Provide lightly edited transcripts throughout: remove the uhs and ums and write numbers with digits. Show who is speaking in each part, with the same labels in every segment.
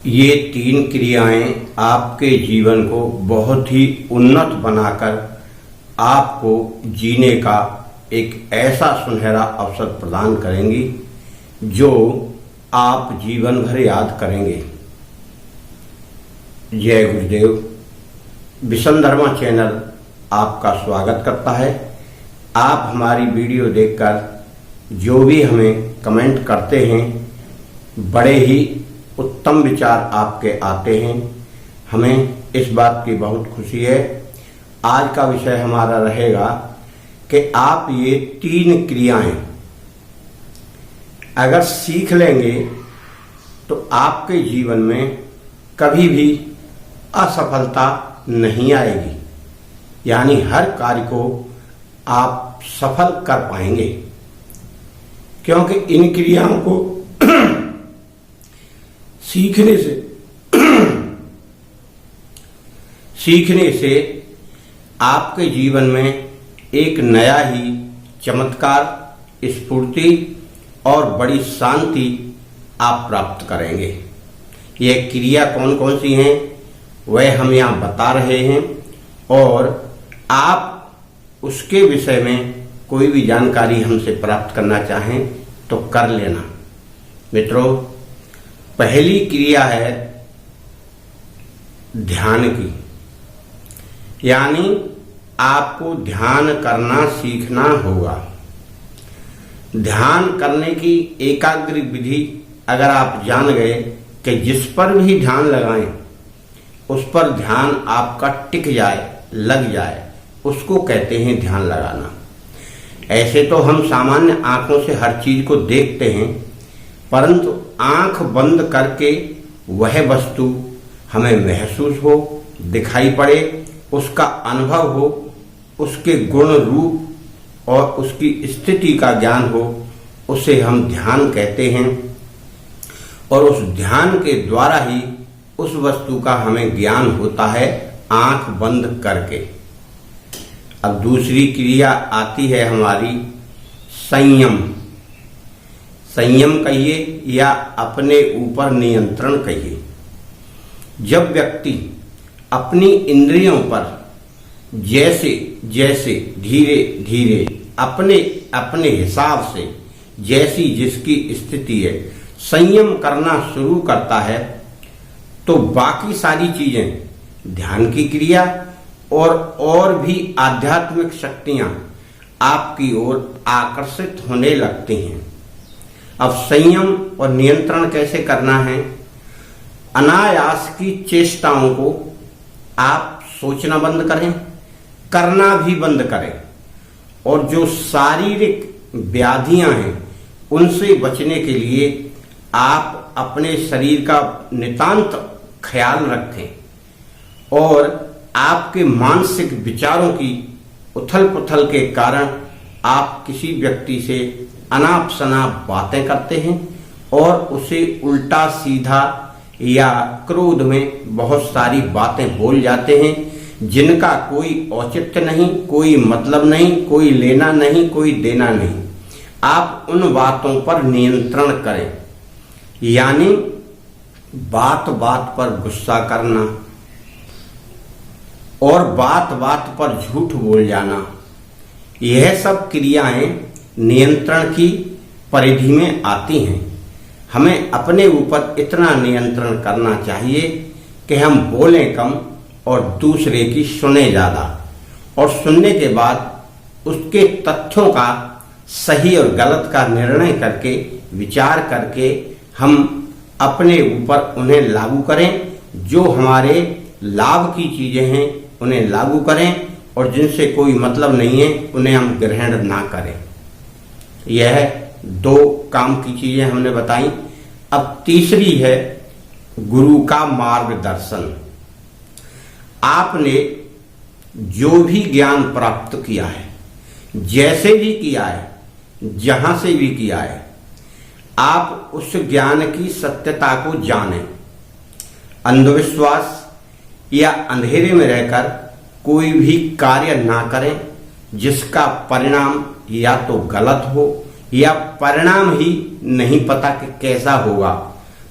Speaker 1: ये तीन क्रियाएं आपके जीवन को बहुत ही उन्नत बनाकर आपको जीने का एक ऐसा सुनहरा अवसर प्रदान करेंगी जो आप जीवन भर याद करेंगे। जय गुरुदेव। विषमधर्मा चैनल आपका स्वागत करता है। आप हमारी वीडियो देखकर जो भी हमें कमेंट करते हैं, बड़े ही उत्तम विचार आपके आते हैं। हमें इस बात की बहुत खुशी है। आज का विषय हमारा रहेगा कि आप ये तीन क्रियाएं अगर सीख लेंगे तो आपके जीवन में कभी भी असफलता नहीं आएगी, यानी हर कार्य को आप सफल कर पाएंगे, क्योंकि इन क्रियाओं को सीखने से आपके जीवन में एक नया ही चमत्कार, स्फूर्ति और बड़ी शांति आप प्राप्त करेंगे। ये क्रिया कौन कौन सी हैं वह हम यहाँ बता रहे हैं, और आप उसके विषय में कोई भी जानकारी हमसे प्राप्त करना चाहें तो कर लेना। मित्रों, पहली क्रिया है ध्यान की, यानी आपको ध्यान करना सीखना होगा। ध्यान करने की एकाग्र विधि अगर आप जान गए कि जिस पर भी ध्यान लगाएं उस पर ध्यान आपका टिक जाए, लग जाए, उसको कहते हैं ध्यान लगाना। ऐसे तो हम सामान्य आंखों से हर चीज को देखते हैं, परंतु आंख बंद करके वह वस्तु हमें महसूस हो, दिखाई पड़े, उसका अनुभव हो, उसके गुण रूप और उसकी स्थिति का ज्ञान हो, उसे हम ध्यान कहते हैं। और उस ध्यान के द्वारा ही उस वस्तु का हमें ज्ञान होता है, आंख बंद करके। अब दूसरी क्रिया आती है हमारी संयम। संयम कहिए या अपने ऊपर नियंत्रण कहिए। जब व्यक्ति अपनी इंद्रियों पर जैसे जैसे धीरे धीरे अपने अपने हिसाब से जैसी जिसकी स्थिति है संयम करना शुरू करता है, तो बाकी सारी चीजें, ध्यान की क्रिया और भी आध्यात्मिक शक्तियां आपकी ओर आकर्षित होने लगती हैं। अब संयम और नियंत्रण कैसे करना है? अनायास की चेष्टाओं को आप सोचना बंद करें, करना भी बंद करें, और जो शारीरिक व्याधियां हैं उनसे बचने के लिए आप अपने शरीर का नितांत ख्याल रखें। और आपके मानसिक विचारों की उथल पुथल के कारण आप किसी व्यक्ति से अनाप शनाप बातें करते हैं और उसे उल्टा सीधा या क्रोध में बहुत सारी बातें बोल जाते हैं जिनका कोई औचित्य नहीं, कोई मतलब नहीं, कोई लेना नहीं, कोई देना नहीं। आप उन बातों पर नियंत्रण करें, यानी बात बात पर गुस्सा करना और बात बात पर झूठ बोल जाना, यह सब क्रियाएं नियंत्रण की परिधि में आती हैं। हमें अपने ऊपर इतना नियंत्रण करना चाहिए कि हम बोलें कम और दूसरे की सुने ज़्यादा, और सुनने के बाद उसके तथ्यों का सही और गलत का निर्णय करके, विचार करके हम अपने ऊपर उन्हें लागू करें। जो हमारे लाभ की चीज़ें हैं उन्हें लागू करें, और जिनसे कोई मतलब नहीं है उन्हें हम ग्रहण ना करें। यह दो काम की चीजें हमने बताई। अब तीसरी है गुरु का मार्गदर्शन। आपने जो भी ज्ञान प्राप्त किया है, जैसे भी किया है, जहां से भी किया है, आप उस ज्ञान की सत्यता को जानें। अंधविश्वास या अंधेरे में रहकर कोई भी कार्य ना करें जिसका परिणाम या तो गलत हो या परिणाम ही नहीं पता कि कैसा होगा,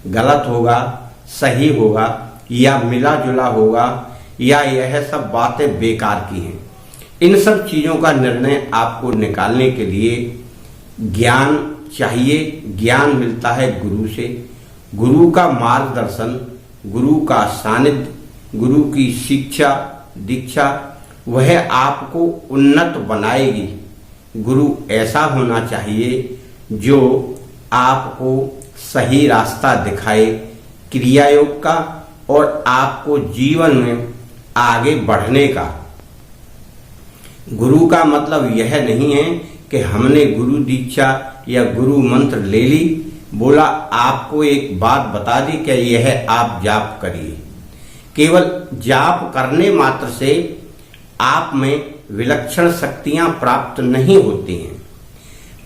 Speaker 1: गलत होगा, सही होगा या मिला जुला होगा या यह सब बातें बेकार की हैं। इन सब चीज़ों का निर्णय आपको निकालने के लिए ज्ञान चाहिए। ज्ञान मिलता है गुरु से। गुरु का मार्गदर्शन, गुरु का सानिध्य, गुरु की शिक्षा दीक्षा वह आपको उन्नत बनाएगी। गुरु ऐसा होना चाहिए जो आपको सही रास्ता दिखाए क्रिया योग का और आपको जीवन में आगे बढ़ने का। गुरु का मतलब यह नहीं है कि हमने गुरु दीक्षा या गुरु मंत्र ले ली, बोला आपको एक बात बता दी कि यह आप जाप करिए। केवल जाप करने मात्र से आप में विलक्षण शक्तियां प्राप्त नहीं होती हैं।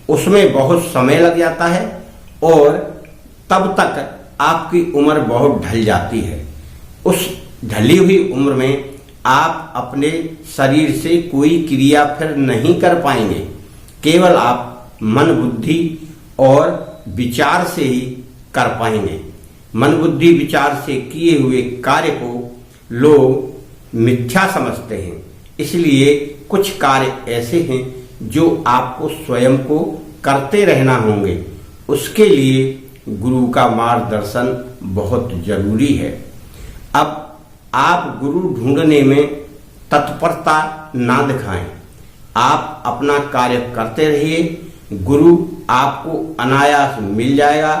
Speaker 1: उसमें बहुत समय लग जाता है और तब तक आपकी उम्र बहुत ढल जाती है। उस ढली हुई उम्र में आप अपने शरीर से कोई क्रिया फिर नहीं कर पाएंगे। केवल आप मन बुद्धि और विचार से ही कर पाएंगे। मन बुद्धि विचार से किए हुए कार्य को लोग मिथ्या समझते हैं, इसलिए कुछ कार्य ऐसे हैं जो आपको स्वयं को करते रहना होंगे। उसके लिए गुरु का मार्गदर्शन बहुत जरूरी है। अब आप गुरु ढूंढने में तत्परता ना दिखाएं, आप अपना कार्य करते रहिए। गुरु आपको अनायास मिल जाएगा।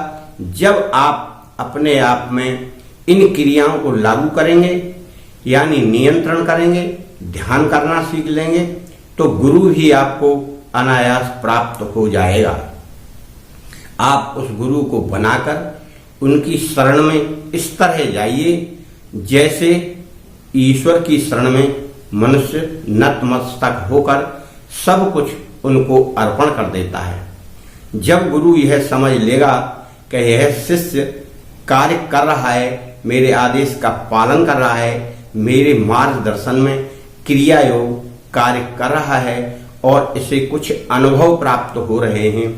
Speaker 1: जब आप अपने आप में इन क्रियाओं को लागू करेंगे यानी नियंत्रण करेंगे, ध्यान करना सीख लेंगे, तो गुरु ही आपको अनायास प्राप्त हो जाएगा। आप उस गुरु को बनाकर उनकी शरण में इस तरह जाइए जैसे ईश्वर की शरण में मनुष्य नतमस्तक होकर सब कुछ उनको अर्पण कर देता है। जब गुरु यह समझ लेगा कि यह शिष्य कार्य कर रहा है, मेरे आदेश का पालन कर रहा है, मेरे मार्गदर्शन में क्रिया योग कार्य कर रहा है और इसे कुछ अनुभव प्राप्त हो रहे हैं,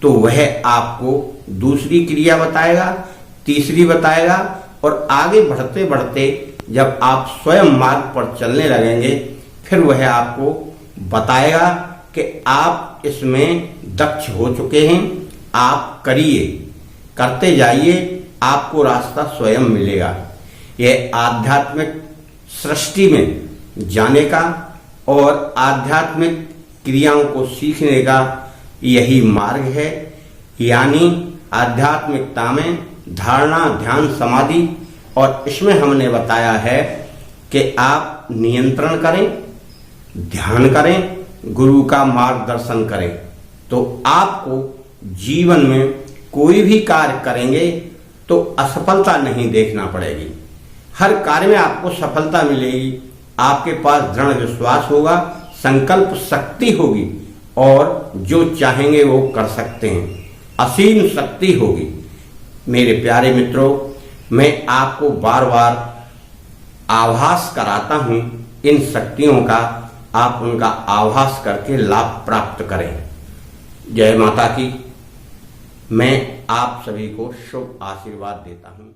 Speaker 1: तो वह आपको दूसरी क्रिया बताएगा, तीसरी बताएगा और आगे बढ़ते बढ़ते जब आप स्वयं मार्ग पर चलने लगेंगे फिर वह आपको बताएगा कि आप इसमें दक्ष हो चुके हैं, आप करिए, करते जाइए, आपको रास्ता स्वयं मिलेगा। यह आध्यात्मिक सृष्टि में जाने का और आध्यात्मिक क्रियाओं को सीखने का यही मार्ग है। यानी आध्यात्मिकता में धारणा, ध्यान, समाधि, और इसमें हमने बताया है कि आप नियंत्रण करें, ध्यान करें, गुरु का मार्गदर्शन करें, तो आपको जीवन में कोई भी कार्य करेंगे तो असफलता नहीं देखना पड़ेगी। हर कार्य में आपको सफलता मिलेगी। आपके पास दृढ़ विश्वास होगा, संकल्प शक्ति होगी और जो चाहेंगे वो कर सकते हैं, असीम शक्ति होगी। मेरे प्यारे मित्रों, मैं आपको बार बार आभास कराता हूं इन शक्तियों का। आप उनका आभास करके लाभ प्राप्त करें। जय माता की। मैं आप सभी को शुभ आशीर्वाद देता हूं।